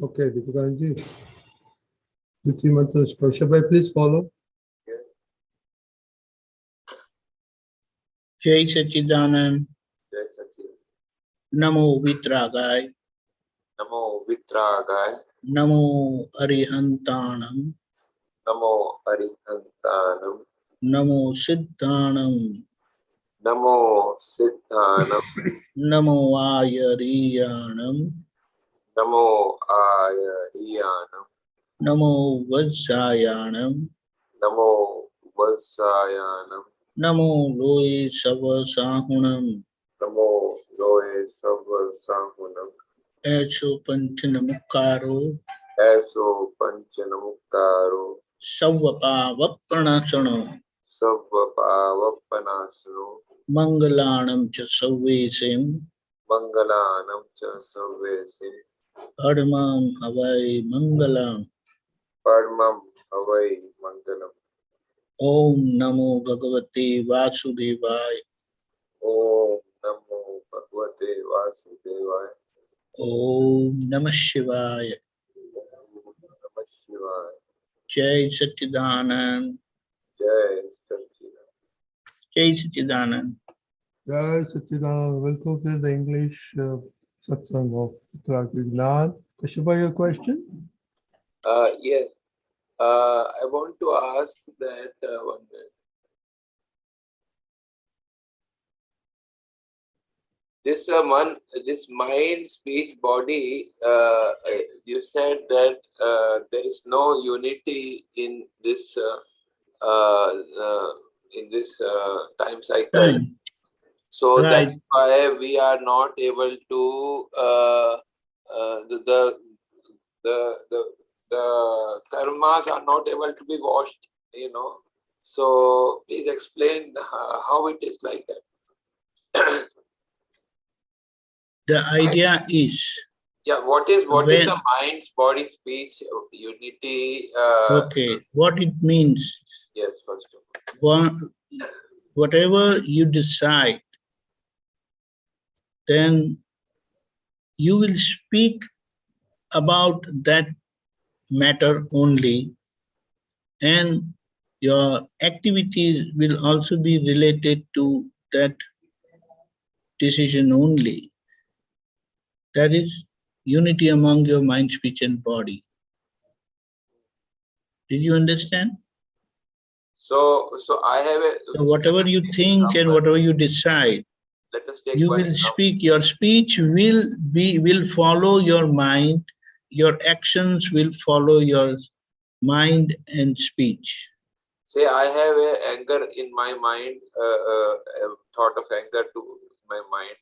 Okay, Deepakanandji. The three mantras. Kaushabhai, please follow. Jai Sachidanand. Jai Sachidanand. Namo Vitragai. Namo Vitragai. Namo Arihantanam. Namo Arihantanam. Namo Siddhanam. Namo Siddhanam. Namo Ayariyanam. Namo Ayariyanam. Namo Vajjayanam. Namo Vasayanam. Namo Loe Savasahunam. Namo Loe Savasahunam. Eso Panchanamukaro. Eso Panchanamuktaro. Savapavapranasano. Savvapavapanasano. Mangalanam cha Savvesim. Mangalanam cha Savvesim. Padmam Havai Mangalam. Padmam Havai Mangalam. Om Namo Bhagavate Vasudevaya. Om Namo Bhagavate Vasudevaya. Om Namah Shivaya. Om Namah Shivaya. Jai Sachidanand. Jai Sachidanand. Jai Sachidanand. Jai Sachidanand. Welcome to the English Satsang of Gnan. Kaushabhai, your question? Yes. I want to ask that one minute. This mind, speech, body. You said that there is no unity in this time cycle. So Right. that's why we are not able to the karmas are not able to be washed, So please explain how it is like that. The idea is. Yeah, what is the mind, body, speech, unity? Okay, what it means. Yes, first of all. Whatever you decide, then you will speak about that matter only, and your activities will also be related to that decision only. That is unity among your mind, speech, and body. Did you understand? So I have a. So whatever you think and whatever you decide, let us take you will speak. Your speech will follow your mind. Your actions will follow your mind and speech. Say I have a anger in my mind, a thought of anger to my mind.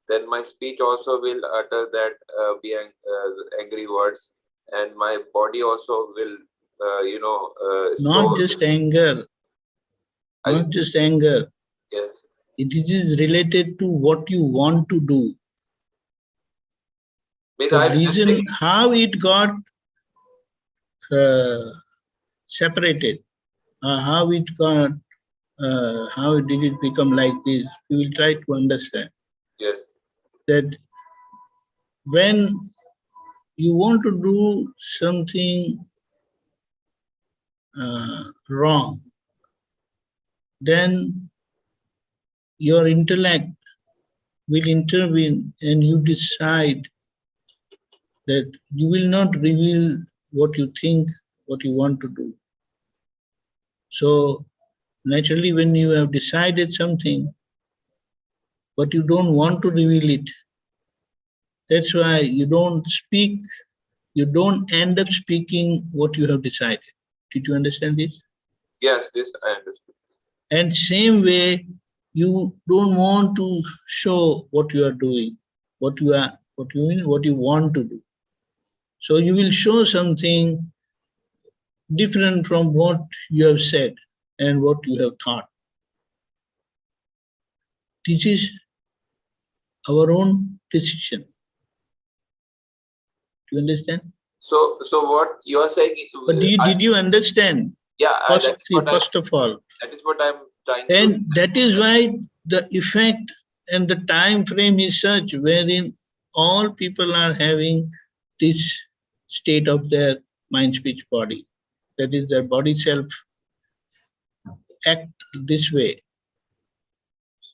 Then my speech also will utter that angry words, and my body also will, Not just anger. Not just anger. Yes. It is related to what you want to do. The reason how it got separated, how did it become like this? We will try to understand. Yes. That when you want to do something wrong, then your intellect will intervene and you decide that you will not reveal what you think, what you want to do. So naturally, when you have decided something, but you don't want to reveal it, that's why you don't speak, you don't end up speaking what you have decided. Did you understand this? Yes, this I understand. And same way, you don't want to show what you are doing, what you want to do. So you will show something different from what you have said and what you have thought. This is our own decision. Do you understand? So what you are saying? But did you understand? Yeah. First of all. That is what I'm trying to. And that is why the effect and the time frame is such wherein all people are having this state of their mind, speech, body. That is, their body self act this way,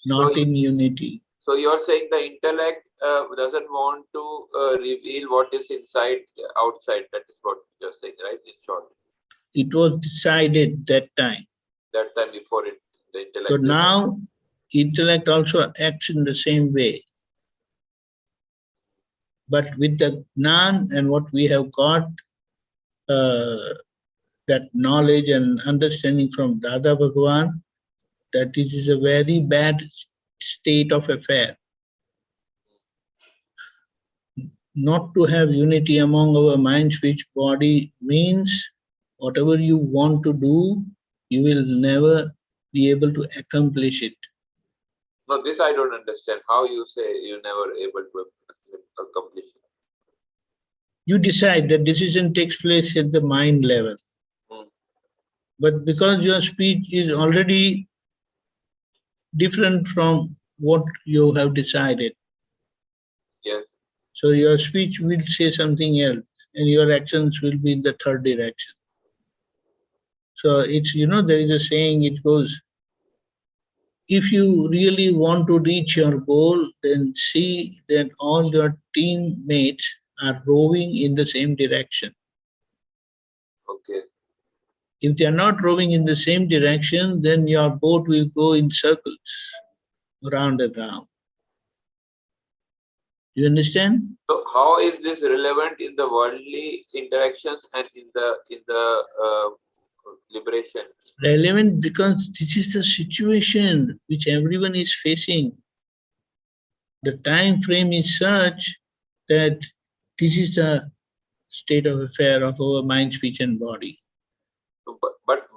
not in unity. So you're saying the intellect doesn't want to reveal what is inside, outside. That is what you're saying, right? In short. It was decided that time. That time before it, the intellect. So now, intellect also acts in the same way. But with the Gnan and what we have got, that knowledge and understanding from Dada Bhagwan, that this is a very bad state of affair. Not to have unity among our mind, speech, body means whatever you want to do, you will never be able to accomplish it. No, this I don't understand. How you say you're never able to accomplish it? You decide that decision takes place at the mind level. But because your speech is already different from what you have decided, yes. So your speech will say something else and your actions will be in the third direction. So it's, there is a saying, it goes, if you really want to reach your goal, then see that all your teammates are rowing in the same direction. Okay. If they are not rowing in the same direction, then your boat will go in circles, round and round. You understand? So how is this relevant in the worldly interactions and in the liberation? Relevant because this is the situation which everyone is facing. The time frame is such that this is the state of affair of our mind, speech and body. But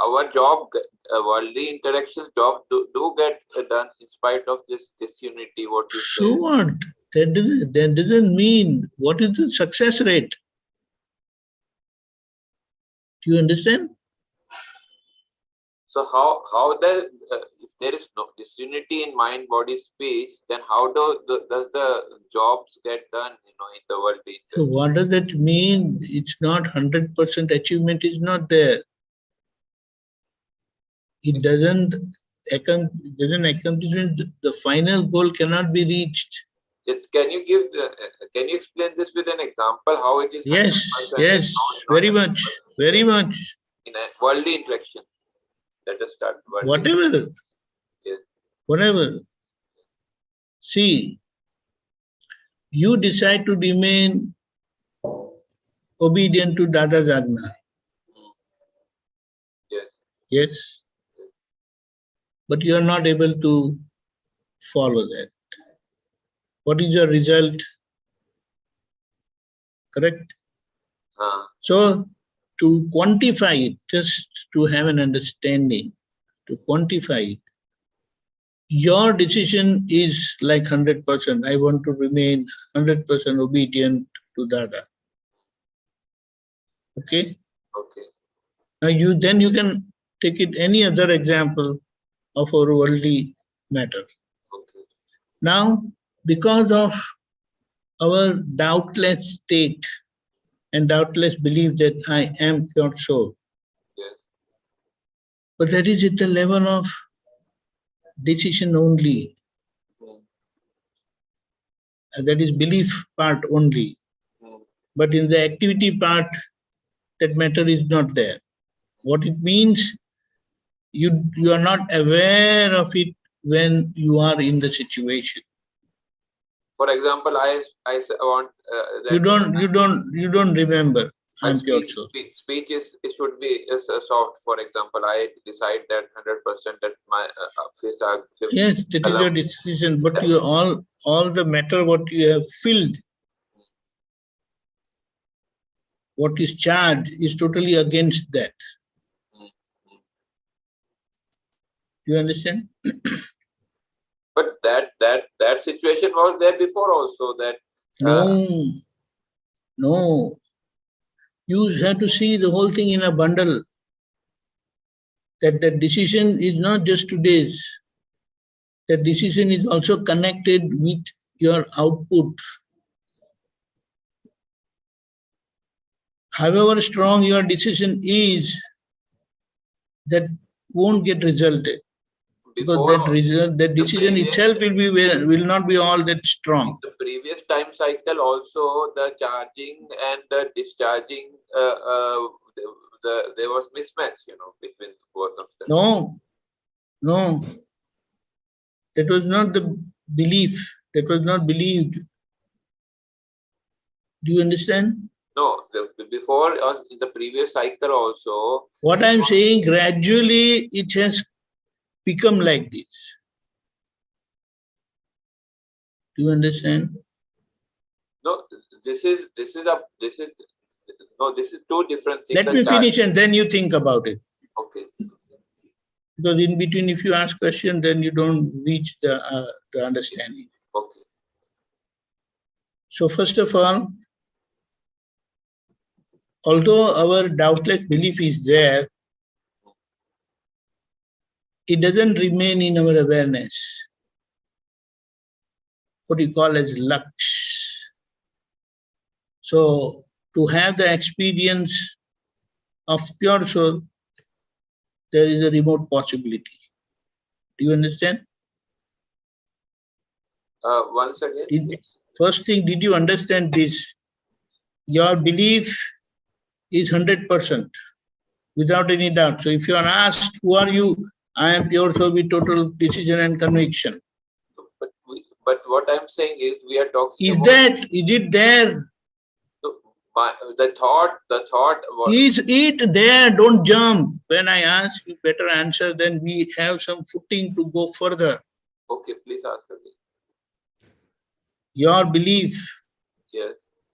our job, worldly interactions job do get done in spite of this disunity, what you say. So what? That doesn't mean, what is the success rate? Do you understand? So how does, if there is no disunity in mind, body, speech, then how does the jobs get done, in the world? So what does that mean? It's not 100% achievement is not there. It doesn't accomplish, the final goal cannot be reached. Can you explain this with an example, how it is? Yes, very much. In a worldly interaction. Let us start. Whatever. Yes. Whatever. See, you decide to remain obedient to Dada's Ajna. Yes. Yes. But you are not able to follow that. What is your result? Correct? So, to quantify it, just to have an understanding, to quantify it, your decision is like 100%. I want to remain 100% obedient to Dada. Okay? Okay. Now you can take it any other example of our worldly matter. Okay. Now, because of our doubtless state and doubtless belief that I am pure soul, yes. But that is at the level of decision only. And that is belief part only. But in the activity part, that matter is not there. What it means, you are not aware of it when you are in the situation. For example, I want that you don't remember. I'm pure soul. Speech should be soft. For example, I decide that 100% that my face are. Yes, that is your decision. But you all the matter what you have filled, what is charged is totally against that. You understand? But that situation was there before also. That no. You have to see the whole thing in a bundle. That the decision is not just today's. The decision is also connected with your output. however strong your decision is, that won't get resulted. Because that decision itself will not be all that strong. The previous time cycle also, the charging and the discharging, there was mismatch, between both of them. No. That was not the belief. That was not believed. Do you understand? No, before in the previous cycle also. What I'm saying, gradually it has become like this. Do you understand? No, this is two different things. Let me finish and then you think about it. Okay. Because in between, if you ask question, then you don't reach the understanding. Okay. So first of all, although our doubtless belief is there, it doesn't remain in our awareness. What you call as lux. So to have the experience of pure soul, there is a remote possibility. Do you understand? Once again. First thing, did you understand this? Your belief is 100%, without any doubt. So if you are asked, who are you? I am pure soul with total decision and conviction. But what I'm saying is, we are talking is it there? So the thought was, is it there? Don't jump. When I ask, you better answer, then we have some footing to go further. Okay, please ask again. Your belief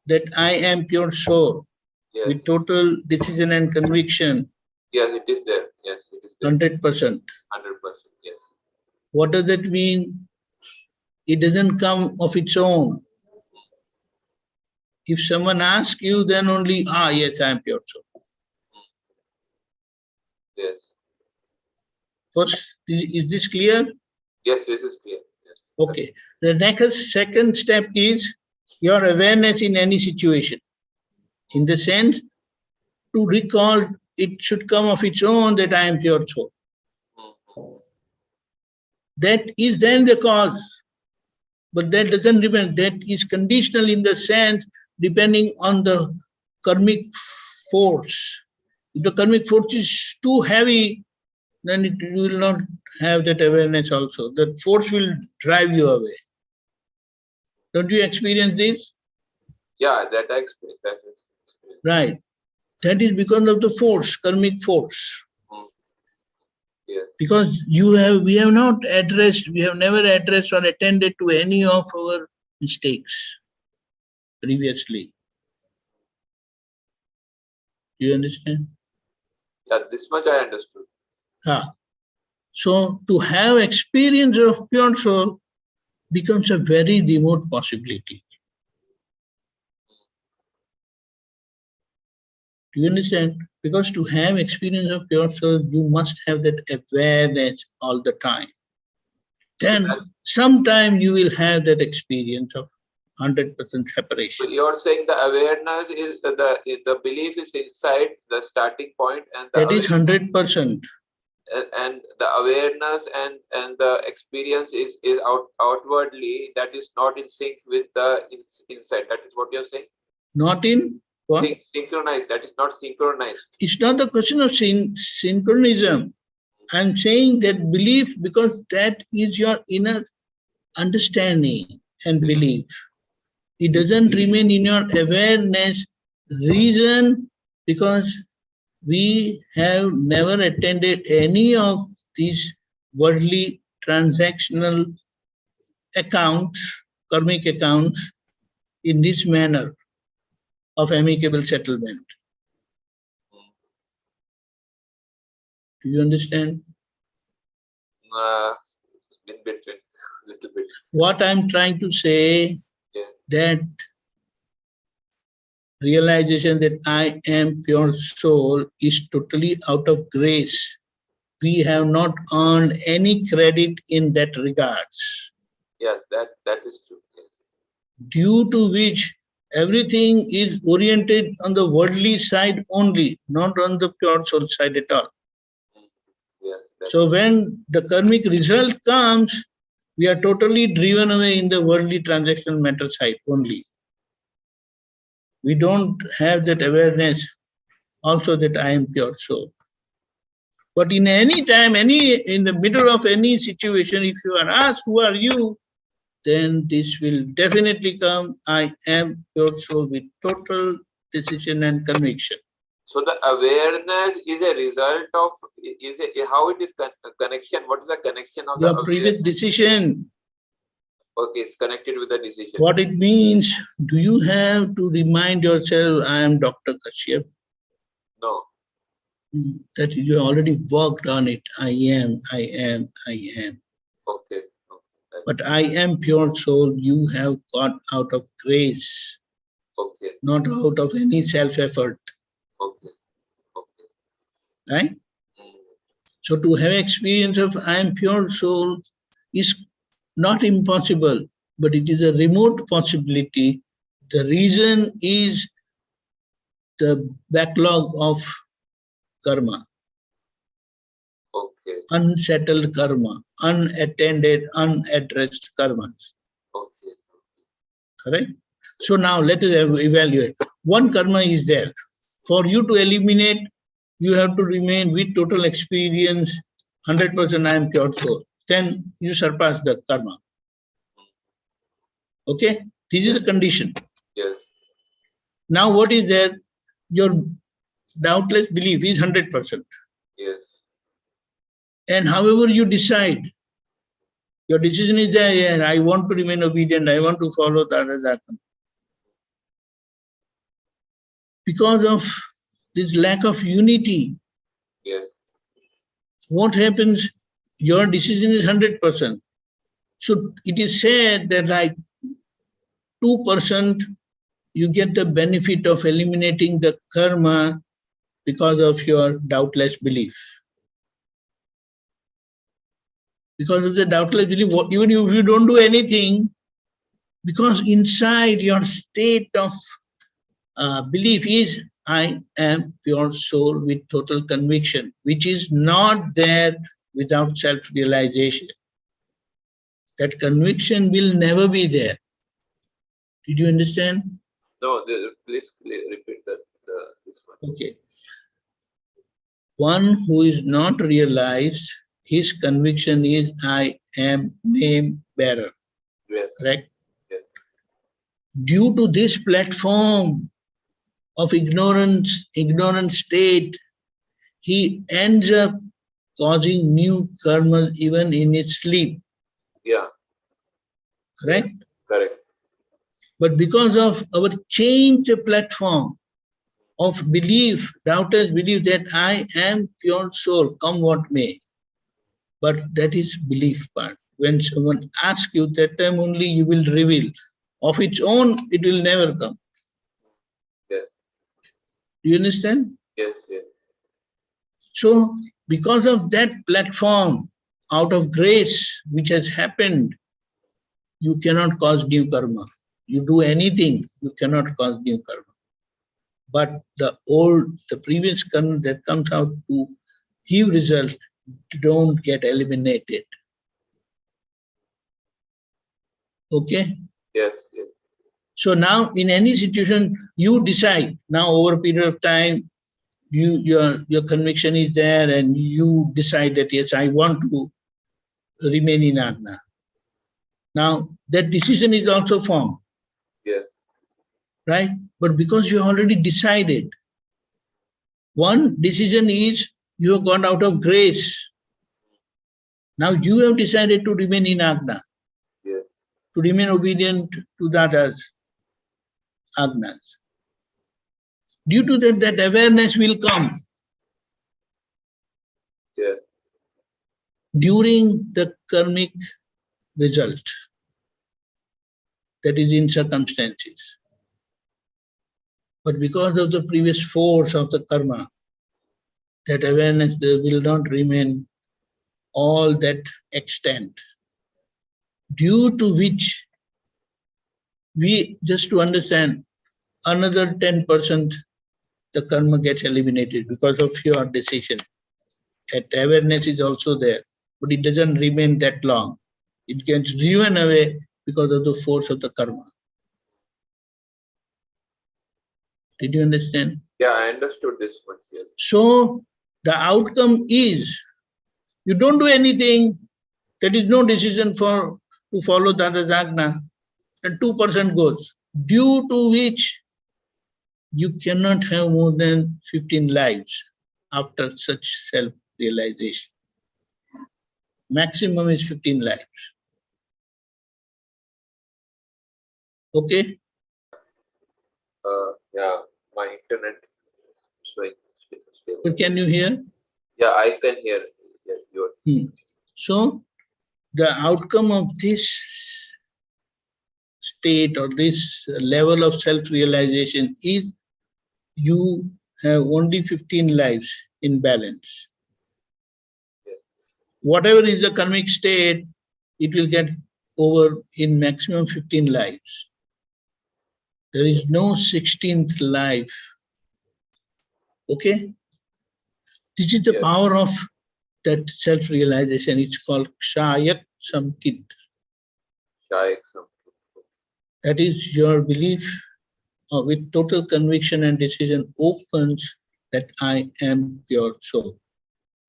that I am pure soul with total decision and conviction. Yes, it is there. Yes, it is there. 100%. 100%. Yes. What does that mean? It doesn't come of its own. If someone asks you, then only, yes, I am pure soul. Yes. First, is this clear? Yes, this is clear. Yes. Okay. The second step is your awareness in any situation. In the sense, to recall, it should come of its own that I am pure soul. That is then the cause. But that doesn't depend. That is conditional in the sense depending on the karmic force. If the karmic force is too heavy, then it will not have that awareness also. That force will drive you away. Don't you experience this? Yeah, that I experience. Right. That is because of the force, karmic force. Yeah. Because we have never addressed or attended to any of our mistakes previously. Do you understand? Yeah, this much I understood. So to have experience of pure soul becomes a very remote possibility. Do you understand? Because to have experience of pure soul, you must have that awareness all the time. Then sometime you will have that experience of 100% separation. So you're saying the awareness is the belief is inside the starting point, and that is 100%. And the awareness and the experience is outwardly, that is not in sync with the inside. That is what you're saying? Not in what? Synchronized. That is not synchronized. It's not the question of synchronism. I'm saying that belief, because that is your inner understanding and belief. It doesn't remain in your awareness. Reason, because we have never attended any of these worldly transactional accounts, karmic accounts, in this manner of amicable settlement. Do you understand? In between, little bit. What I'm trying to say, that realization that I am pure soul is totally out of grace. We have not earned any credit in that regards. Yes, that is true. Yes. Due to which everything is oriented on the worldly side only, not on the pure soul side at all. Yes, So when the karmic result comes, we are totally driven away in the worldly transactional matter side only. We don't have that awareness also that I am pure soul. But in any time, in the middle of any situation, if you are asked, who are you? Then this will definitely come, I am pure soul with total decision and conviction. So the awareness is a result of, how it is connection? What is the connection of Your the previous awareness? decision. Okay, it's connected with the decision. What it means, do you have to remind yourself, I am Dr. Kashyap? No. That you already worked on it. I am. Okay. But I am pure soul, you have got out of grace. Okay. Not out of any self-effort. Okay. Right? So to have experience of I am pure soul is not impossible, but it is a remote possibility. The reason is the backlog of karma. Okay. Unsettled karma, unattended, unaddressed karmas. Okay. Correct? So now let us evaluate. One karma is there. For you to eliminate, you have to remain with total experience, 100% I am pure soul. Then you surpass the karma. Okay? This is the condition. Yes. Now what is there? Your doubtless belief is 100%. Yes. And however you decide, your decision is there, yes, I want to remain obedient, I want to follow Dada Bhagwan. Because of this lack of unity, Yes. what happens? Your decision is 100%. So it is said that like 2% you get the benefit of eliminating the karma because of your doubtless belief. Because of the doubtless belief, even if you don't do anything, because inside your state of belief is, I am pure soul with total conviction, which is not there without self-realization. That conviction will never be there. Did you understand? No, please repeat this one. Okay. One who is not realized, his conviction is, I am name bearer. Yes. Correct? Yes. Due to this platform of ignorant state, he ends up causing new karma even in his sleep. Yeah. Correct? Correct. But because of our changed platform of belief, doubters believe that I am pure soul, come what may. But that is belief part. When someone asks you, that time only you will reveal. Of its own, it will never come. Yes. Do you understand? Yes. Yes. So, because of that platform, out of grace which has happened, you cannot cause new karma. You do anything, you cannot cause new karma. But the previous karma that comes out to give results don't get eliminated. Okay? Yes. Yes. So now in any situation, you decide, now over a period of time, your conviction is there and you decide that, yes, I want to remain in Ajna. Now that decision is also formed. Yes. Right? But because you already decided, one decision is you have gone out of grace. Now you have decided to remain in Ajna, Yes. to remain obedient to Dada's Ajnas. Due to that awareness will come. Yes. During the karmic result, that is in circumstances. But because of the previous force of the karma, that awareness will not remain all that extent. Due to which, we, just to understand, another 10% the karma gets eliminated because of your decision. That awareness is also there, but it doesn't remain that long. It gets driven away because of the force of the karma. Did you understand? Yeah, I understood this much. Yes. So the outcome is, you don't do anything, there is no decision to follow Dada's Agna, and 2% goes, due to which you cannot have more than 15 lives after such self-realization. Maximum is 15 lives. Okay? Yeah, my internet is like stable. But can you hear? Yeah, I can hear. Yes, you. So the outcome of this state or this level of self-realization is you have only 15 lives in balance. Whatever is the karmic state, it will get over in maximum 15 lives. There is no 16th life. Okay? This is the power of that self-realization. It's called Kshayak Samkit. That is your belief with total conviction and decision opens that I am pure soul.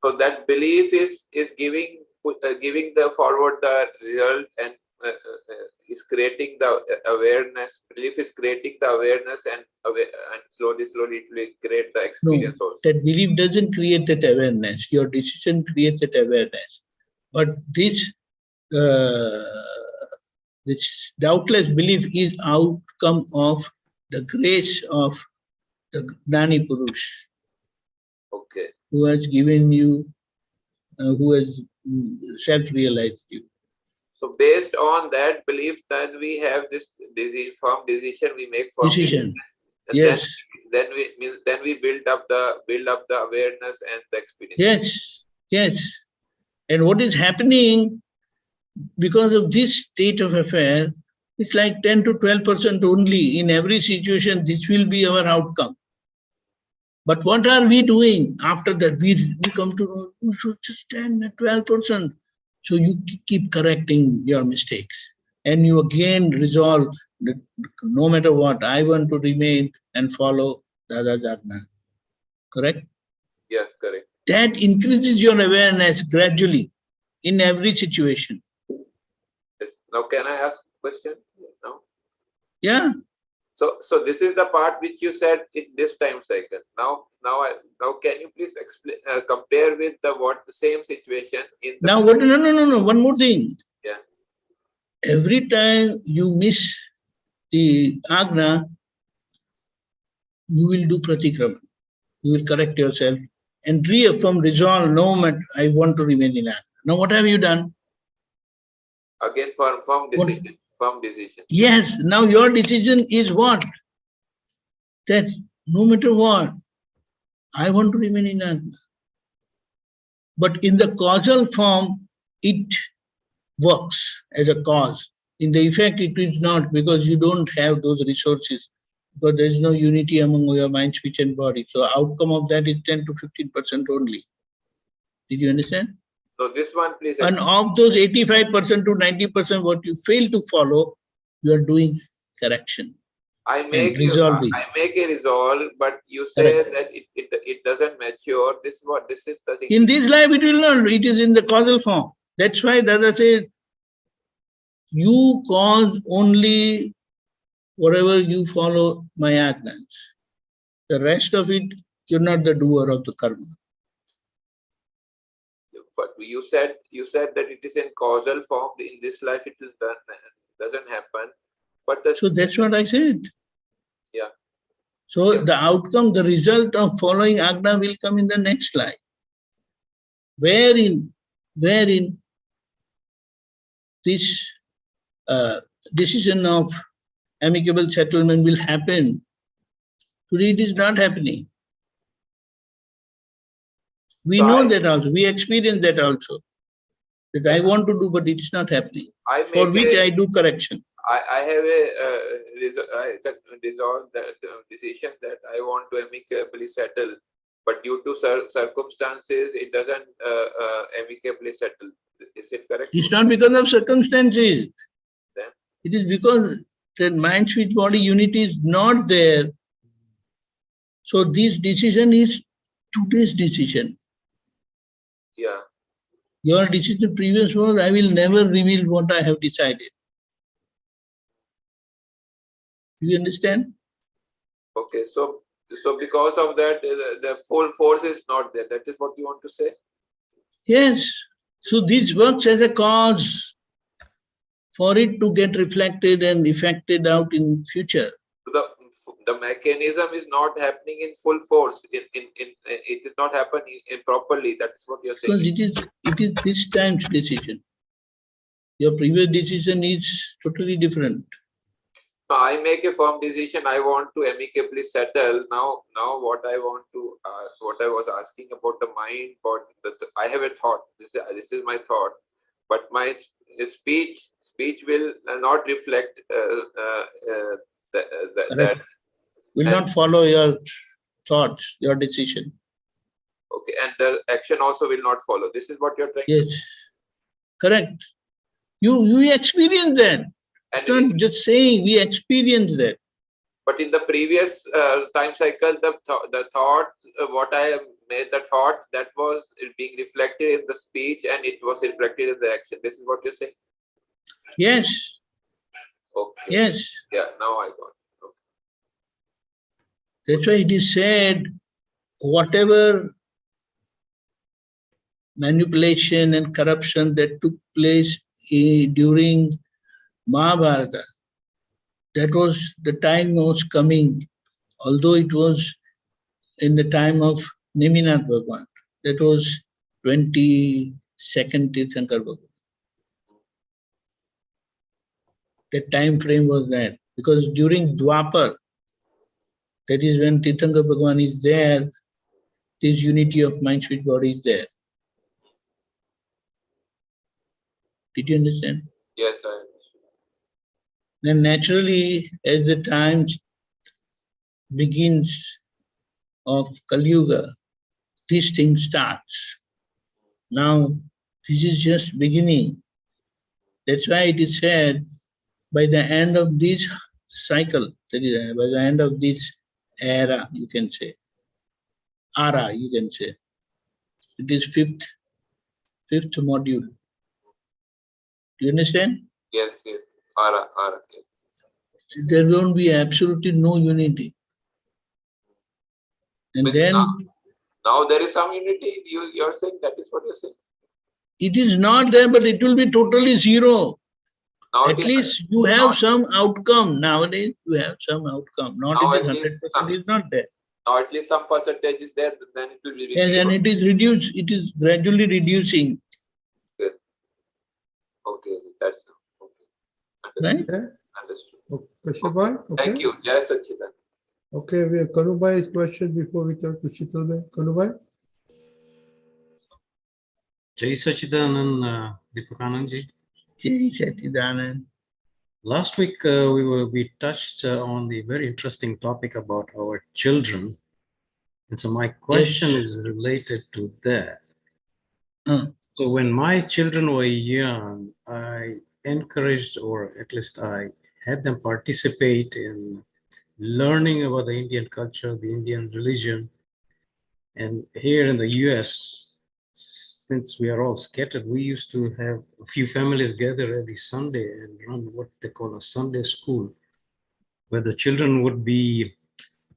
So that belief is giving the forward the result and is creating the awareness. Belief is creating the awareness and slowly it will create the experience also. That belief doesn't create that awareness. Your decision creates that awareness. But this doubtless belief is outcome of the grace of the Gnani Purush. Okay. Who has given you, who has self-realized you. So based on that belief, then we have this firm decision we make for decision. And yes. Then we build up the awareness and the experience. Yes, yes. And what is happening because of this state of affair, it's like 10 to 12% only. In every situation, this will be our outcome. But what are we doing after that? We come to know, you should just 10 at 12%. So you keep correcting your mistakes. And you again resolve that no matter what, I want to remain and follow Dada's Agna. Correct? Yes, correct. That increases your awareness gradually in every situation. Yes. Now, can I ask a question? No? Yeah. So this is the part which you said in this time cycle. Now can you please explain, compare with the same situation in the... Now what? No. One more thing. Yeah. Every time you miss the Agna, you will do pratikrama. You will correct yourself and reaffirm, resolve, no matter, I want to remain in Agna. Now what have you done? Again, firm decision. Firm decision. Yes, now your decision is what? That no matter what, I want to remain in Agna. But in the causal form, it works as a cause. In the effect, it is not, because you don't have those resources, because there is no unity among your mind, speech, and body. So outcome of that is 10 to 15% only. Did you understand? So this one, please. And of those 85% to 90%, what you fail to follow, you are doing correction. I make a resolve, but you say that it doesn't mature. This is the thing. In this life, it will not. It is in the causal form. That's why Dada says, you cause only whatever you follow my agnas. The rest of it, you're not the doer of the karma. But you said that it is in causal form. In this life, it doesn't happen. But so that's what I said. Yeah. So the outcome, the result of following Agna will come in the next life. Wherein this decision of amicable settlement will happen. Today it is not happening. We know that also. We experience that also. That I want to do, but it is not happening. For which I do correction. I have a resolve that decision that I want to amicably settle, but due to circumstances, it doesn't amicably settle. Is it correct? It's not because of circumstances. Then? It is because the mind, speech, body unity is not there. So this decision is today's decision. Yeah. Your decision previous was, I will never reveal what I have decided. Do you understand? Okay. So because of that, the full force is not there. That is what you want to say? Yes. So this works as a cause for it to get reflected and effected out in future. The mechanism is not happening in full force. It is not happening properly. That is what you're saying. Because it is this time's decision. Your previous decision is totally different. No, I make a firm decision. I want to amicably settle. Now what I want to, what I was asking about the mind, I have a thought. This is my thought, but my speech will not reflect that. Will not follow your thoughts, your decision. Okay, and the action also will not follow. This is what you're trying to say? Correct. You experience that. And not just saying, we experience that. But in the previous time cycle, the thought, what I have made the thought, that was being reflected in the speech and it was reflected in the action. This is what you're saying? Yes. Okay. Yes. Yeah, now I got it. Okay. That's why it is said, whatever manipulation and corruption that took place during Mahabharata, that was the time was coming, although it was in the time of Neminath Bhagwan. That was 22nd Tirthankar Bhagwan. The time frame was that. Because during Dwapar, that is when Tirthankar Bhagwan is there, this unity of mind, speech, body is there. Did you understand? Yes, I understand. Then naturally, as the time begins of Kali Yuga, this thing starts. Now, this is just beginning. That's why it is said, by the end of this cycle, that is, by the end of this era, you can say, ara, you can say, it is fifth module. Do you understand? Yes, yes. Ara, yes. There won't be absolutely no unity. And but then... Now there is some unity, you're saying, that is what you're saying? It is not there, but it will be totally zero. Now at least you have some outcome. Nowadays, you have some outcome. Not it is 100% is not there. Now at least some percentage is there, then it will be reduced. Yes, and it is reduced. It is gradually reducing. Okay. Okay, that's okay. Right? Understood. Kashyap, okay. Thank you. Jai Sachidan. Okay, we have Kanubhai's question before we turn to Shitalbhai. Kanubhai? Jai Sachidanand Deepakanandji. Jai Sachidanand. Last week we touched on the very interesting topic about our children, and so my question is related to that. So when my children were young, I encouraged, or at least I had them participate in learning about the Indian culture, the Indian religion. And here in the US, since we are all scattered, we used to have a few families gather every Sunday and run what they call a Sunday school, where the children would be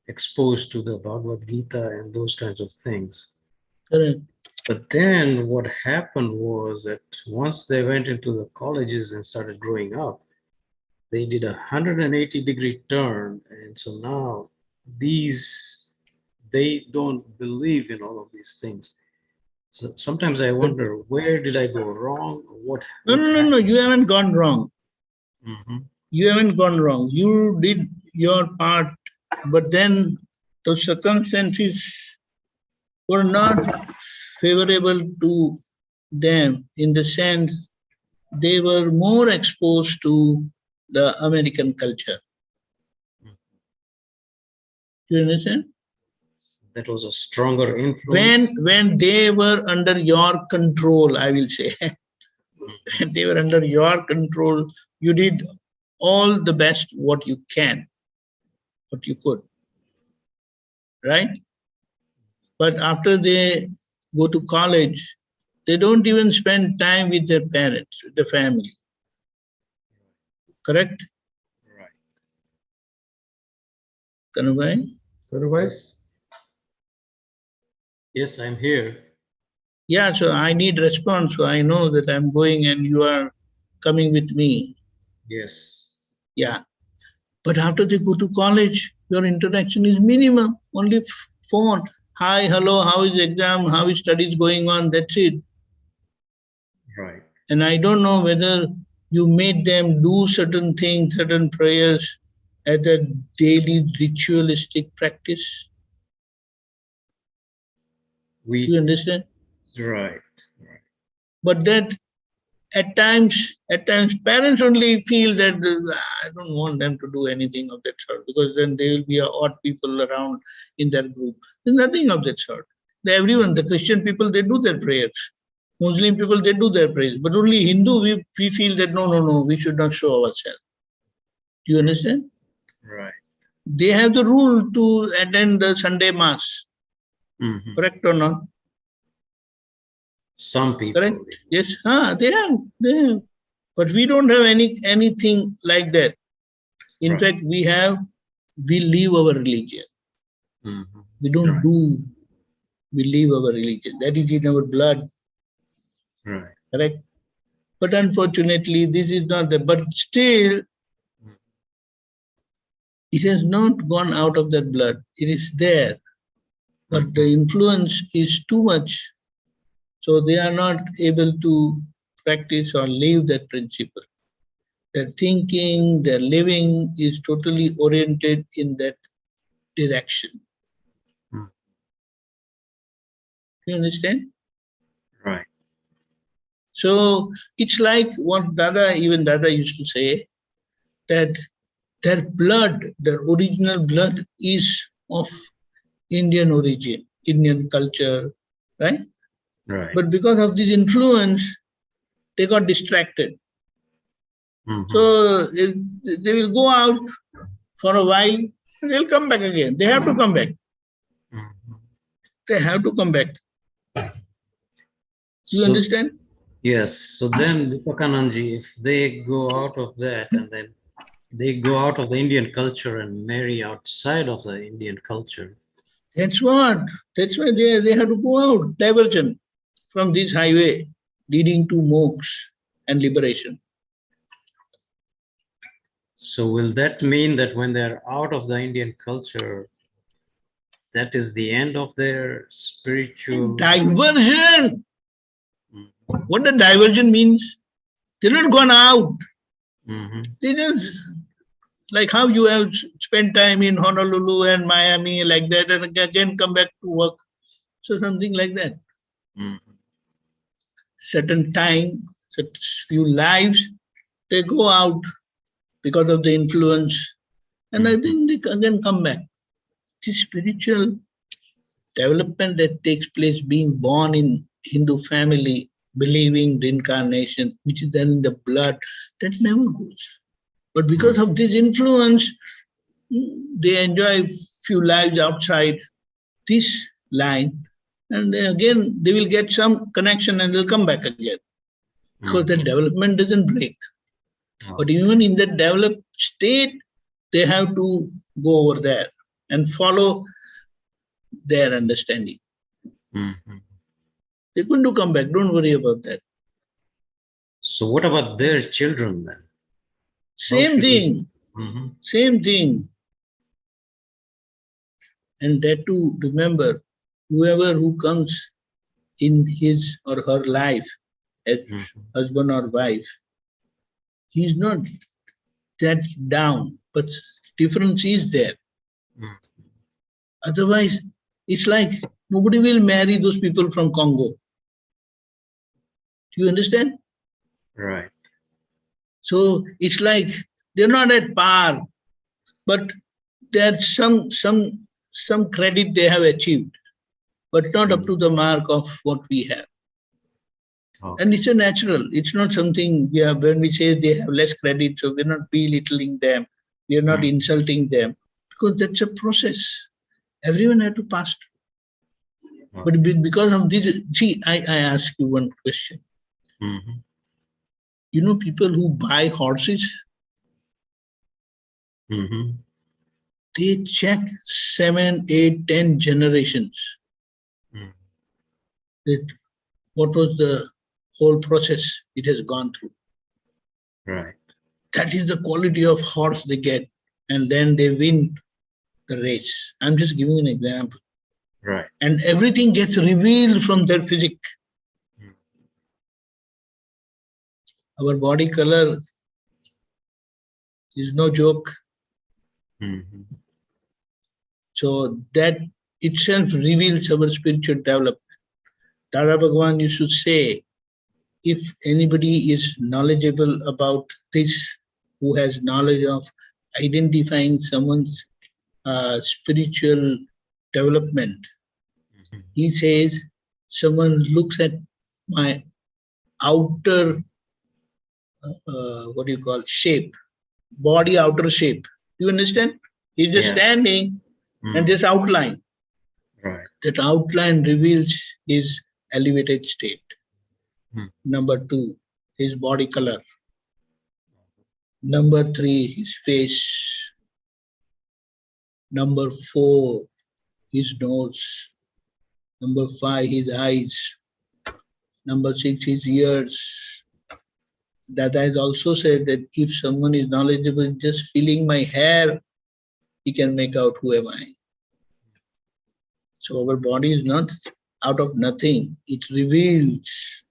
exposed to the Bhagavad Gita and those kinds of things. Correct. But then what happened was that once they went into the colleges and started growing up, they did a 180-degree turn. And so now they don't believe in all of these things. So sometimes I wonder, where did I go wrong? No, you haven't gone wrong. Mm-hmm. You haven't gone wrong. You did your part, but then the circumstances were not favorable to them, in the sense they were more exposed to the American culture. Do you understand? That was a stronger influence. When they were under your control, I will say, when they were under your control, you did all the best what you can, what you could, right? But after they go to college, they don't even spend time with their parents, with the family. Correct? Right. Kanubai? Otherwise, Yes, I'm here. Yeah, so I need response, so I know that I'm going and you are coming with me. Yes. Yeah. But after they go to college, your interaction is minimum, only phone. Hi, hello, how is exam, how is studies going on, that's it. Right. And I don't know whether you made them do certain things, certain prayers as a daily ritualistic practice. You understand? Right. But that at times parents only feel that I don't want them to do anything of that sort, because then there will be odd people around in their group. There's nothing of that sort. Everyone, the Christian people, they do their prayers. Muslim people, they do their prayers. But only Hindu, we feel that no, we should not show ourselves. Do you understand? Right. They have the rule to attend the Sunday Mass. Correct or not? Some people. Correct? Yes, they have. But we don't have anything like that. In fact, we live our religion. We don't do, we live our religion. That is in our blood. Right. Correct? But unfortunately, this is not there. But still, it has not gone out of that blood. It is there. But the influence is too much. So they are not able to practice or live that principle. Their thinking, their living is totally oriented in that direction. You understand? Right. So it's like what even Dada used to say, that their blood, their original blood is of Indian origin, Indian culture, right? Right. But because of this influence, they got distracted. So they will go out for a while, and they'll come back again. They have to come back. They have to come back. You understand? Yes. So then, Deepakanandji, if they go out of that and then they go out of the Indian culture and marry outside of the Indian culture. That's why they have to go out, diversion from this highway leading to moksha and liberation. So will that mean that when they're out of the Indian culture, that is the end of their spiritual diversion? What the diversion means? They're not gone out. They just, like how you have spent time in Honolulu and Miami like that, and again come back to work. So something like that. Certain time, few lives, they go out because of the influence, and I think they again come back. This spiritual development that takes place, being born in Hindu family, believing reincarnation, which is then in the blood, that never goes. But because of this influence, they enjoy few lives outside this line, and then again they will get some connection and they'll come back again. Because the development doesn't break. But even in that developed state, they have to go over there and follow their understanding. They're going to come back, don't worry about that. So what about their children then? Same thing. Same thing. And that too, remember, whoever who comes in his or her life as husband or wife, he's not that down, but difference is there. Otherwise, it's like nobody will marry those people from Congo. Do you understand? Right. So it's like They're not at par, but there's some credit they have achieved, but not up to the mark of what we have. Okay. And it's a natural. It's not something when we say they have less credit, so we're not belittling them, we are not insulting them, because that's a process. Everyone had to pass through. But because of this, see, I ask you one question. You know, people who buy horses, they check 7, 8, 10 generations. That what was the whole process it has gone through. Right. That is the quality of horse they get, and then they win the race. I'm just giving an example. Right. And everything gets revealed from their physique. Our body color is no joke. So that itself reveals our spiritual development. Dada Bhagwan used to say, if anybody is knowledgeable about this, who has knowledge of identifying someone's spiritual development, he says, someone looks at my outer, shape, body outer shape. You understand? He's just standing and this outline. Right. That outline reveals his elevated state. Number 2, his body color. Number 3, his face. Number 4, his nose. Number 5, his eyes. Number 6, his ears. Dada has also said that if someone is knowledgeable, just feeling my hair, he can make out who am I. So our body is not out of nothing. It reveals,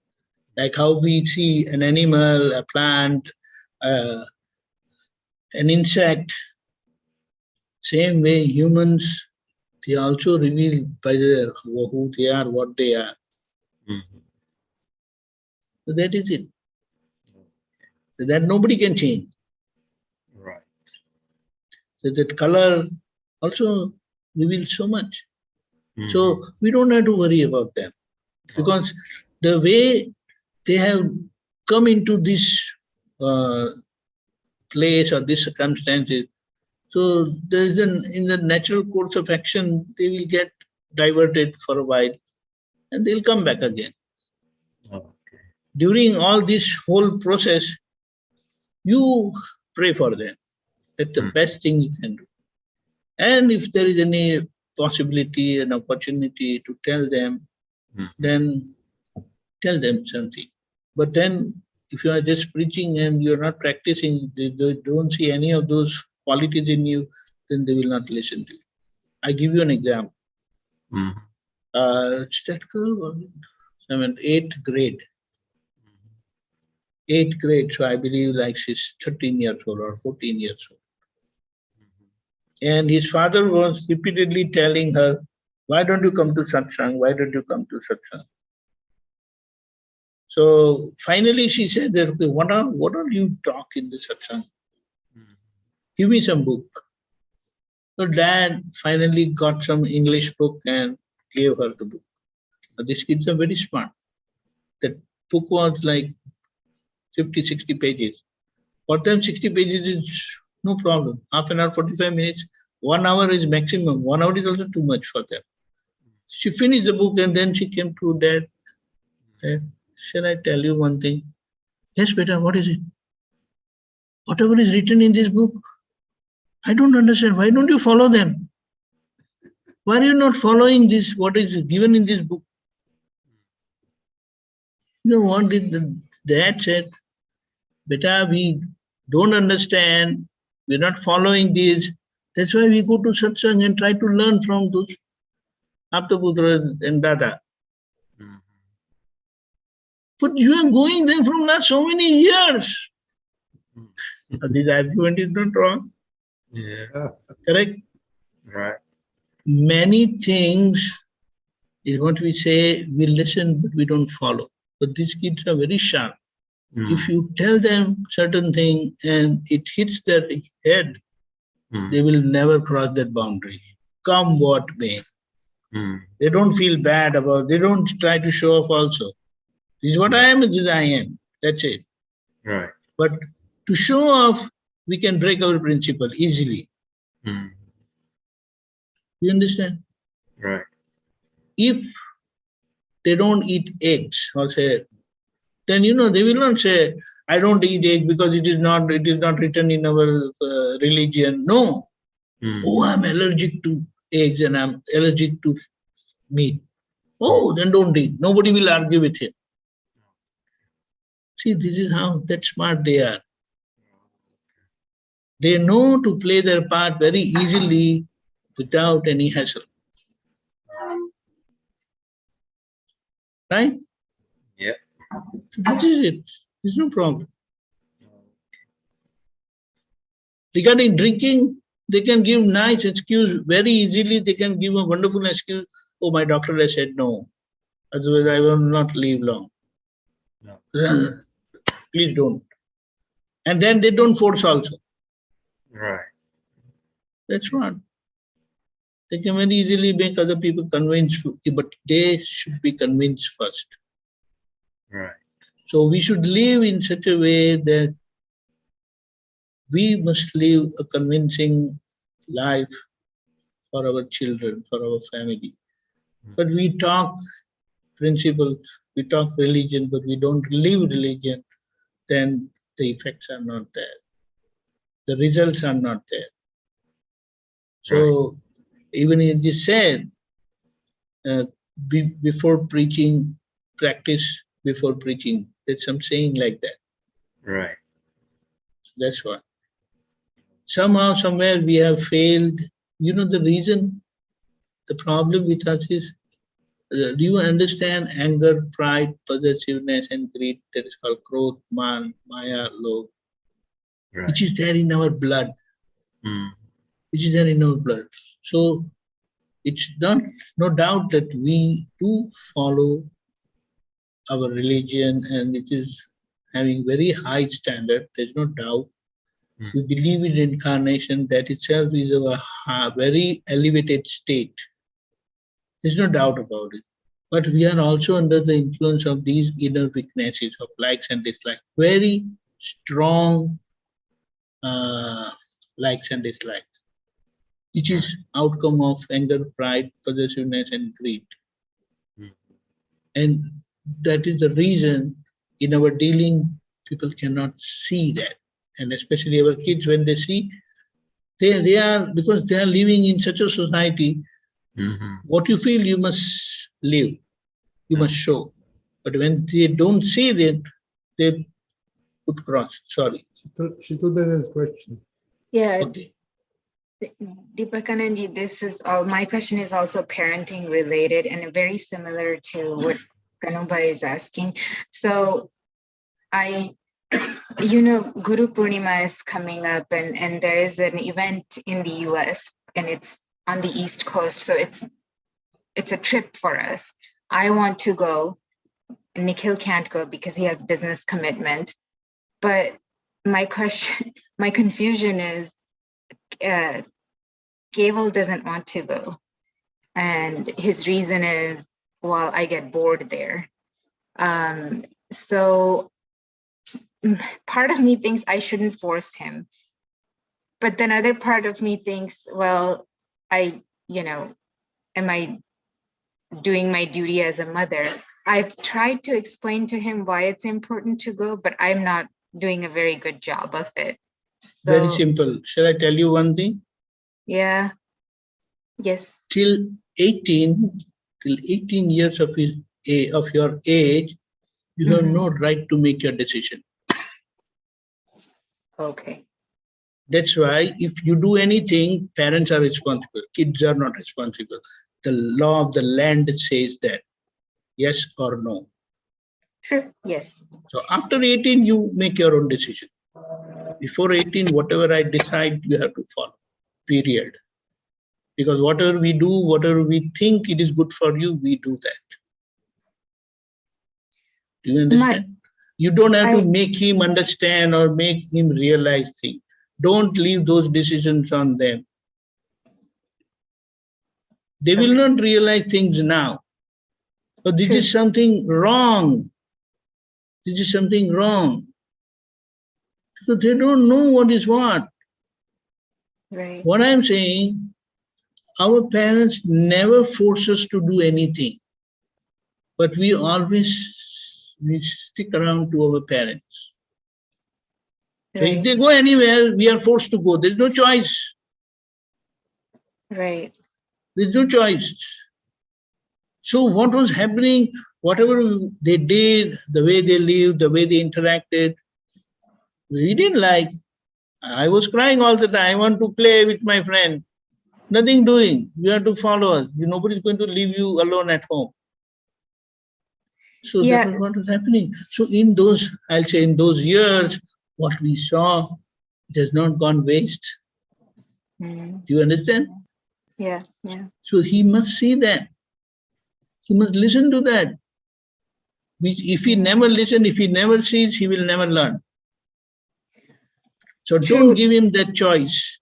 like how we see an animal, a plant, an insect. Same way humans, they also reveal by who they are, what they are. So that is it. So that nobody can change. Right. So that color also reveals so much. So we don't have to worry about them, because the way they have come into this place or this circumstances, so there is in the natural course of action, they will get diverted for a while and they'll come back again. Okay. During all this whole process, you pray for them. That's the best thing you can do. And if there is any possibility and opportunity to tell them, then tell them something. But then if you are just preaching and you're not practicing, they don't see any of those qualities in you, then they will not listen to you. I give you an example. It's that girl, 8th grade. 8th grade, so I believe like she's 13 years old or 14 years old. And his father was repeatedly telling her, why don't you come to Satsang? Why don't you come to Satsang? So finally she said that, okay, what are you talk in the Satsang? Give me some book. So dad finally got some English book and gave her the book. Now, these kids are very smart. That book was like 50, 60 pages. For them, 60 pages is no problem. Half an hour, 45 minutes, 1 hour is maximum. 1 hour is also too much for them. She finished the book and then she came to dad. Dad, shall I tell you one thing? Yes, beta, what is it? Whatever is written in this book, I don't understand. Why don't you follow them? Why are you not following this, what is given in this book? You know what did the dad said? Beta, we don't understand. We're not following this. That's why we go to Satsang and try to learn from those Aptputra and Dada. But you are going there from last so many years. This argument is not wrong. Yeah. Correct? Right. Many things is what we say, we listen but we don't follow. But these kids are very sharp. If you tell them certain thing and it hits their head, they will never cross that boundary, come what may. They don't feel bad about, they don't try to show off also. This is what I am, this is I am. That's it. Right. But to show off, we can break our principle easily. You understand? Right. If they don't eat eggs, or say, then they will not say, I don't eat egg because it is not written in our religion. No. Oh, I'm allergic to eggs and I'm allergic to meat. Oh, then don't eat. Nobody will argue with him. See, this is how that smart they are. They know to play their part very easily without any hassle. Right? Yeah. So this is it. There's no problem. Regarding drinking, they can give nice excuse very easily. They can give a wonderful excuse. Oh, my doctor has said no. Otherwise, I will not live long. No. Please don't. And then they don't force also. Right. That's what. They can very easily make other people convinced, but they should be convinced first. Right. So we should live in such a way that we must live a convincing life for our children, for our family. But we talk principles, we talk religion, but we don't live religion, then the effects are not there. The results are not there. So even it is said, before preaching, practice before preaching. There's some saying like that. Right. That's what. Somehow, somewhere we have failed. You know the reason? The problem with us is, do you understand anger, pride, possessiveness, and greed? That is called krodh, man, maya, lobh, which is there in our blood. Which is there in our blood. So it's no doubt that we do follow our religion and it is having very high standard. There's no doubt. We believe in incarnation. That itself is a very elevated state. There's no doubt about it. But we are also under the influence of these inner weaknesses of likes and dislikes. Very strong likes and dislikes, which is outcome of anger, pride, possessiveness, and greed. And that is the reason in our dealing, people cannot see that. And especially our kids, when they see, they are, because they are living in such a society, what you feel, you must live, you must show. But when they don't see that, they put cross. Sorry. Shitudha has a question. Yeah. Okay. Deepakanandji, this is my question is also parenting related and very similar to what Kanuba is asking. So Guru Purnima is coming up and there is an event in the US and it's on the East Coast. So it's a trip for us. I want to go. Nikhil can't go because he has business commitment. But my confusion is, Keval doesn't want to go. And his reason is, well, I get bored there. So part of me thinks I shouldn't force him. But then other part of me thinks, well, am I doing my duty as a mother? I've tried to explain to him why it's important to go, but I'm not doing a very good job of it. So, very simple. Shall I tell you one thing? Yeah. Yes. Till 18 years of your age, you have no right to make your decision. Okay. That's why if you do anything, parents are responsible. Kids are not responsible. The law of the land says that. Yes or no? True. Yes. So after 18, you make your own decision. Before 18, whatever I decide, you have to follow. Period. Because whatever we do, whatever we think it is good for you, we do that. Do you understand? You don't have to make him understand or make him realize things. Don't leave those decisions on them. They will not realize things now. But this is something wrong. This is something wrong. Because they don't know what is what. Right. What I'm saying, our parents never force us to do anything. But we stick around to our parents. So if they go anywhere, we are forced to go. There's no choice. Right. There's no choice. So what was happening, whatever they did, the way they lived, the way they interacted, we didn't like. I was crying all the time. I want to play with my friend. Nothing doing. You have to follow us. Nobody's going to leave you alone at home. So that was what was happening. So in those, I'll say in those years, what we saw, it has not gone waste. Do you understand? Yeah, yeah. So he must see that. He must listen to that. If he never listens, if he never sees, he will never learn. So don't give him that choice.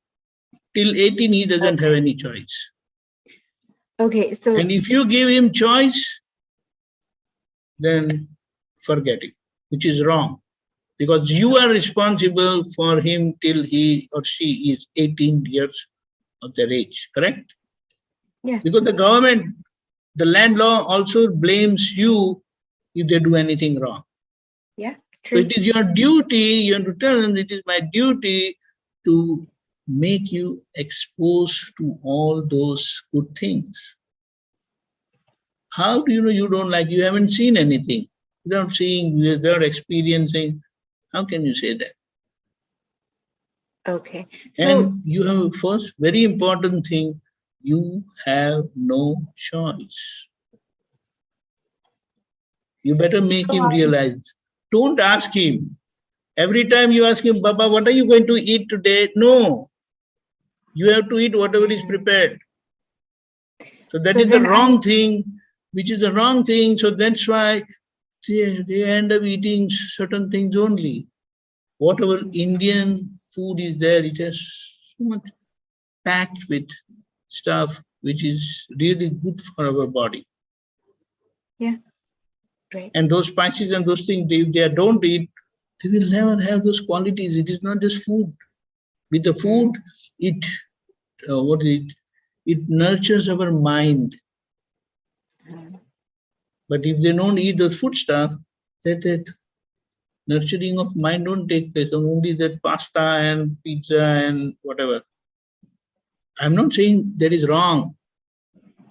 Till 18, he doesn't have any choice. Okay, so... And if you give him choice, then forget it, which is wrong. Because you are responsible for him till he or she is 18 years of their age, correct? Yeah. Because the government, the land law also blames you if they do anything wrong. Yeah, true. So it is your duty, you have to tell them, it is my duty to make you exposed to all those good things. How do you know you don't like? You haven't seen anything. Without seeing, without experiencing, how can you say that? Okay. And you have first very important thing, you have no choice. You better make him realize. Don't ask him. Every time you ask him, Baba, what are you going to eat today? No. You have to eat whatever is prepared. So that is the wrong thing, which is the wrong thing. So that's why they end up eating certain things only. Whatever Indian food is there, it has so much packed with stuff which is really good for our body. Yeah, right. And those spices and those things, if they don't eat, they will never have those qualities. It is not just food. With the food, it nurtures our mind. But if they don't eat the food stuff, that nurturing of mind don't take place. Only that pasta and pizza and whatever. I'm not saying that is wrong,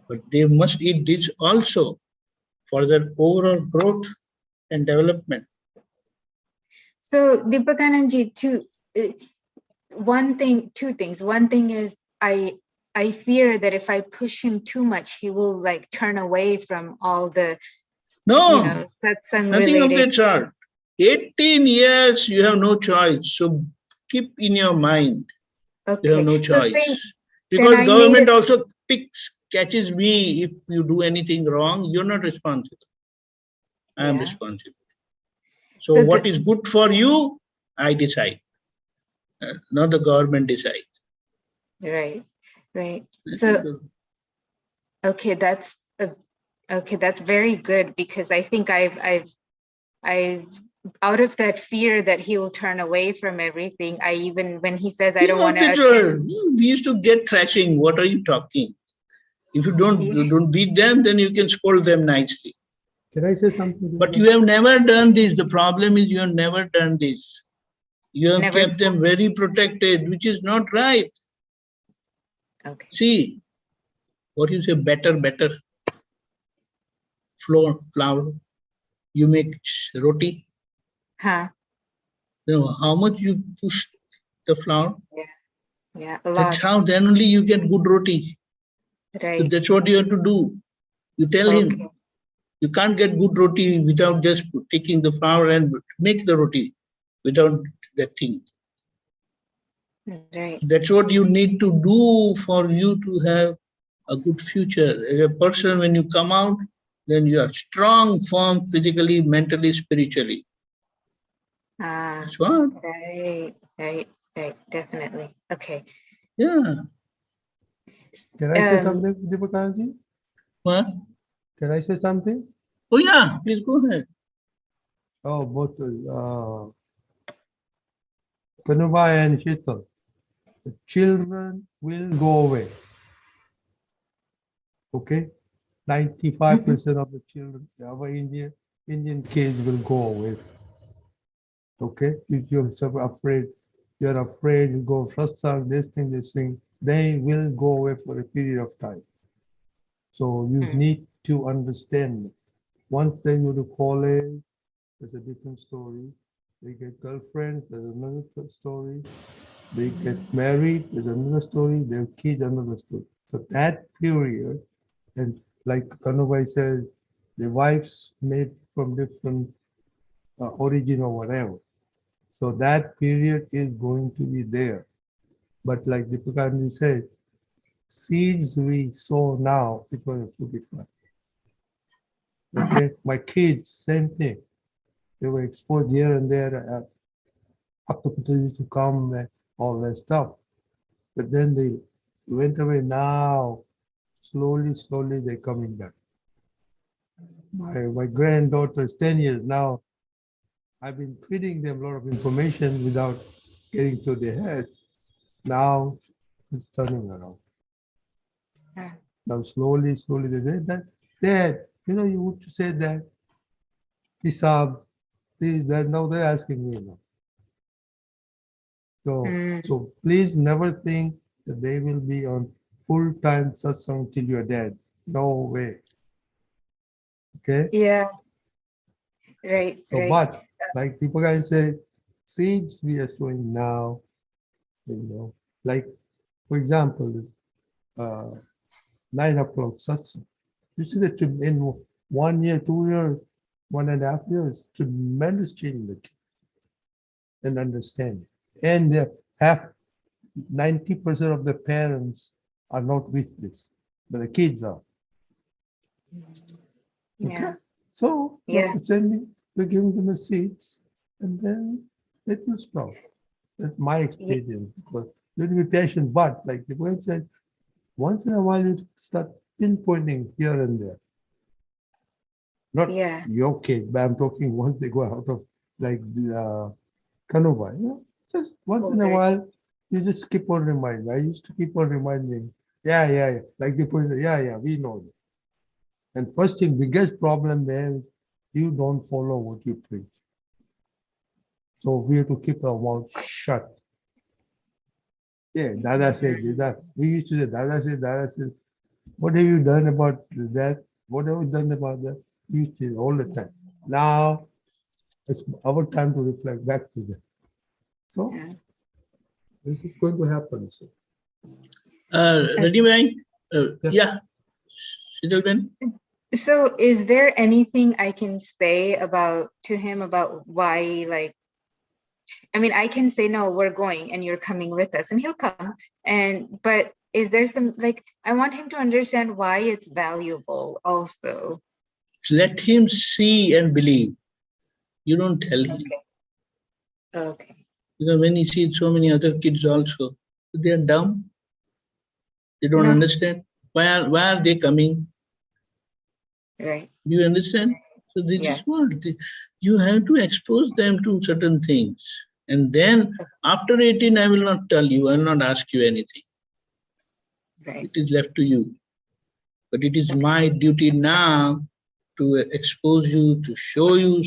but they must eat this also for their overall growth and development. So Deepakanandji, two things. One thing is I fear that if I push him too much, he will like turn away from all the satsang nothing related. of that sort. 18 years, you have no choice. So keep in your mind, you have no choice. Because government also catches me if you do anything wrong, you're not responsible. I am responsible. So what is good for you, I decide. Not the government decides. Right, right. So, okay, that's very good, because I think I've out of that fear that he will turn away from everything. When he says I don't want to. We used to get thrashing. What are you talking? If you don't beat them, then you can scold them nicely. Can I say something? But you have never done this. The problem is you have never done this. You have kept them very protected, which is not right. Okay. See, what you say, better. Flour. You make roti. Huh. Then how much you push the flour? Yeah, a lot. That's how then only you get good roti. Right. So that's what you have to do. You tell him, you can't get good roti without just taking the flour and make the roti without that thing. Right. That's what you need to do for you to have a good future. As a person, when you come out, then you are strong, firm, physically, mentally, spiritually. That's what. Right, definitely. Okay. Yeah. Can I say something, Deepakanandji? What? Can I say something? Oh yeah, please go ahead. Oh, both Kanubai and Sheetal. The children will go away. Okay? 95% of the children, our Indian kids will go away. Okay? If you're afraid, you go satsang, this thing, they will go away for a period of time. So you need to understand. Once they go to college, there's a different story. They get girlfriends, there's another story. They get married, there's another story. Their kids, another story. So that period, and like Kanubai says, the wives made from different origin or whatever. So that period is going to be there. But like Deepakanandji said, seeds we sow now, it's going to fructify. Okay, my kids, same thing. They were exposed here and there. Aptputra used to come, all that stuff. But then they went away. Now, slowly, they're coming back. My granddaughter is 10 years now. I've been feeding them a lot of information without getting to their head. Now it's turning around. Now slowly they say that, Dad, you would say that. Isab, that. Now they're asking me now. So please never think that they will be on full-time satsang till you're dead. No way. Okay? Yeah. Right. So, but like people guys say, seeds we are sowing now, like for example, 9 o'clock satsang. You see that in 1 year, 2 years, 1.5 years, tremendous change in the kids and understanding. And half 90% of the parents are not with this, but the kids are. Okay? Yeah. So we're giving them the seeds and then it will sprout. That's my experience. But you have to be patient, but like the word said, once in a while you start pinpointing here and there. Not your kid, but I'm talking once they go out of like the Kanuba, just once in a while, you just keep on reminding. I used to keep on reminding, yeah. Like the person, yeah, we know that. And first thing, biggest problem there is you don't follow what you preach. So we have to keep our mouth shut. Yeah, Dada said that. We used to say, Dada said, what have you done about that? What have you done about that? We used to say all the time. Now, it's our time to reflect back to them. So, this is going to happen. So. Radhi, yeah. So is there anything I can say to him about why, like, I mean, I can say, no, we're going and you're coming with us and he'll come. But is there some, like, I want him to understand why it's valuable also. Let him see and believe. You don't tell him. Okay. Because when he sees so many other kids also, they are dumb. They don't understand. Why are they coming? Right. Do you understand? So this is what you have to expose them to certain things. And then after 18, I will not tell you, I will not ask you anything. Right. It is left to you. But it is my duty now to expose you, to show you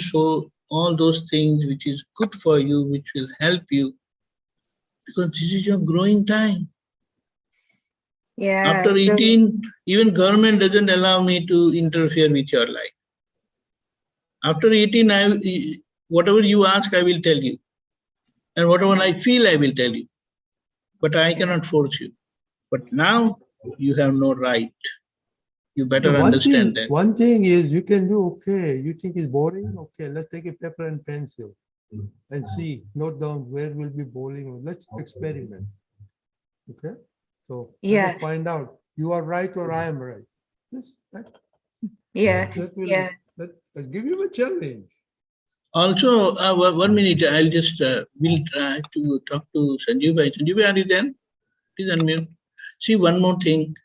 all those things which is good for you, which will help you. Because this is your growing time. Yeah. After 18, even government doesn't allow me to interfere with your life. After 18, whatever you ask, I will tell you. And whatever I feel, I will tell you. But I cannot force you. But now, you have no right. You better understand that. One thing is you can do, okay, you think it's boring? Okay, let's take a paper and pencil and see, note down where we'll be bowling. Let's experiment. Okay? So let us find out, you are right or I am right. Let's give you a challenge. Also, 1 minute, I'll just, we'll try to talk to Sanjeev Bhai. Sanjeev Bhai, are you there? Please unmute. See, one more thing.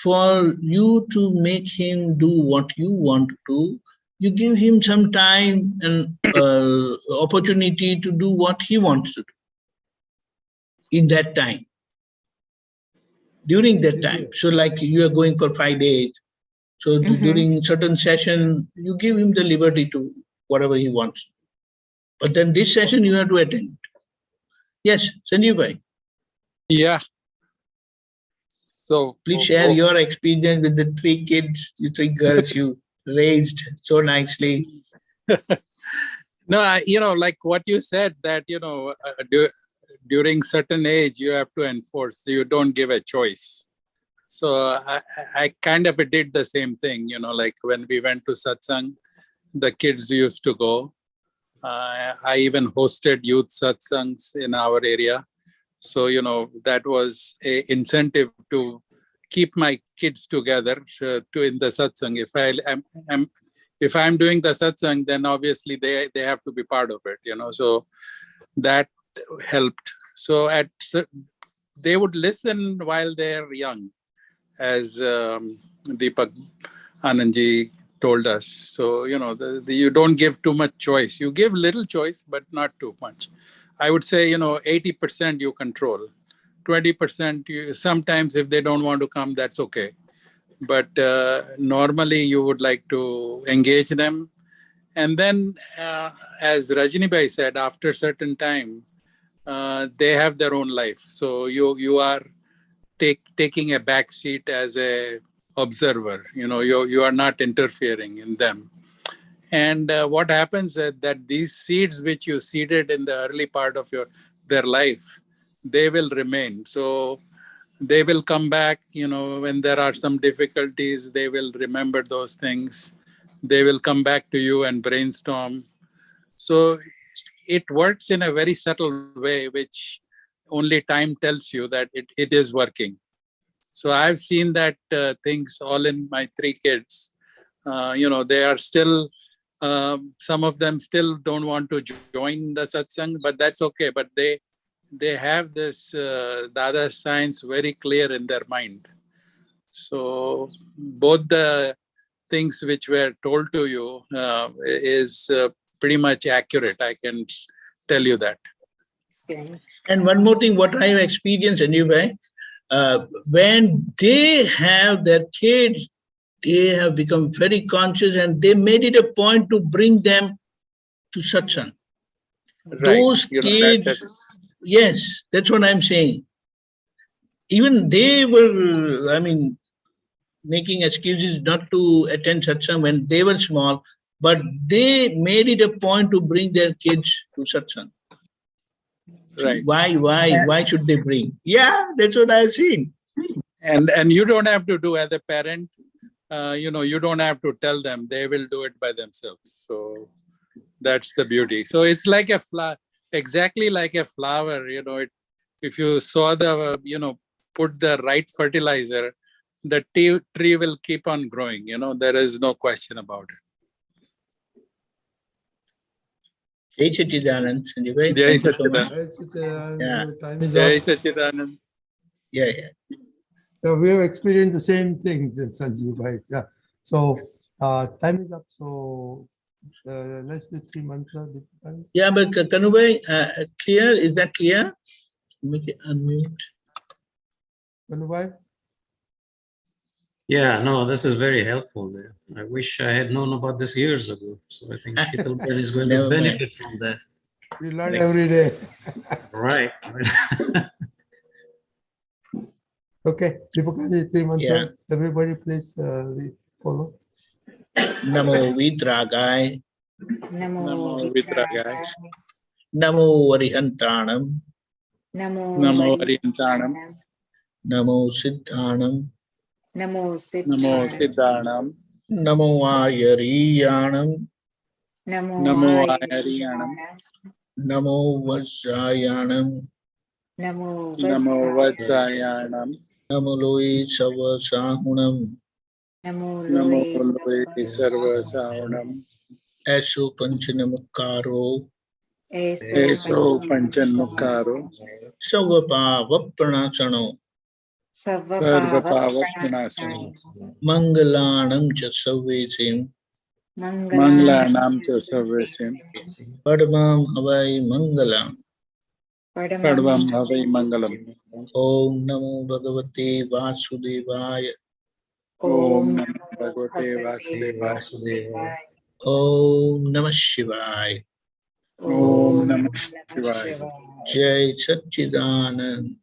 For you to make him do what you want to do, you give him some time and opportunity to do what he wants to do in that time, during that time. So like you are going for 5 days. So during certain session, you give him the liberty to whatever he wants. But then this session you have to attend. Yes, Sanjeev Bhai. Yeah. So please share your experience with the 3 kids, you 3 girls you raised so nicely. No, like what you said, that, during certain age, you have to enforce, you don't give a choice. So I kind of did the same thing, like when we went to Satsang, the kids used to go. I even hosted youth Satsangs in our area. So, that was an incentive to keep my kids together in the Satsang. If I'm doing the Satsang, then obviously they have to be part of it, so that helped. So they would listen while they're young, as Deepakanandji told us. So, you don't give too much choice. You give little choice, but not too much. I would say, 80% you control. 20%, sometimes if they don't want to come, that's okay. But normally you would like to engage them. And then, as Rajni Bhai said, after a certain time, they have their own life. So you are taking a back seat as a observer. You are not interfering in them. And what happens is that these seeds which you seeded in the early part of their life, they will remain. So they will come back, when there are some difficulties, they will remember those things. They will come back to you and brainstorm. So it works in a very subtle way, which only time tells you that it is working. So I've seen that things all in my 3 kids. They are still, some of them still don't want to join the satsang, but that's okay. But they have this Dada science very clear in their mind. So both the things which were told to you is pretty much accurate. I can tell you that. And one more thing, what I have experienced anyway, when they have their kids, they have become very conscious and they made it a point to bring them to satsang. Right. Those kids, yes, that's what I'm saying. Even they were, making excuses not to attend satsang when they were small, but they made it a point to bring their kids to satsang. Right. Why should they bring? Yeah, that's what I've seen. And you don't have to do as a parent, you don't have to tell them, they will do it by themselves. So that's the beauty. So it's like a flower, exactly like a flower, if you saw put the right fertilizer, the tree will keep on growing, there is no question about it. Jai Satchidanand, Sanjeev Bhai. Jai Thank you so much. Satchidanand, time is Jai up. Satchidanand. Yeah. So we have experienced the same thing, Sanjeev Bhai. Yeah. So time is up. So let's do 3 mantras. Yeah, but Kanu Bhai, clear? Is that clear? Make it unmute. Kanu Bhai? Yeah, no, this is very helpful. I wish I had known about this years ago. So I think Sheetal Bhai is going to benefit from that. We learn every day. Right. Okay, Deepakanandji, 3 mantras. Yeah. Everybody please follow. Namo Vitragai. Namo Vitragai. Namo Varihantanam. Namo Ariyantanam. Namo Siddhanam. Namo Namo Siddhanam. Namo Ayariyanam. Namo Ayariyanam. Namo Vajjayanam. Namo Namo Vajjayanam. Namo Loe Savasahunam. Namo Loe Sarva Sahunam. Eso Panchanamukaro, Eso Panchanmukaro, Savapavapranasano, Sarva Pavapanasana, Mangalanam cha Savesim, Manglanam cha Sarvasim, Padmam Havai Mangalam. Padvam Havai Mangalam. Om Namo Bhagavate Vasudevaya. Om Namo Bhagavate Vasudevaya. Om Namah Shivaya. Om Namah Shivaya. Jai Satchidanand.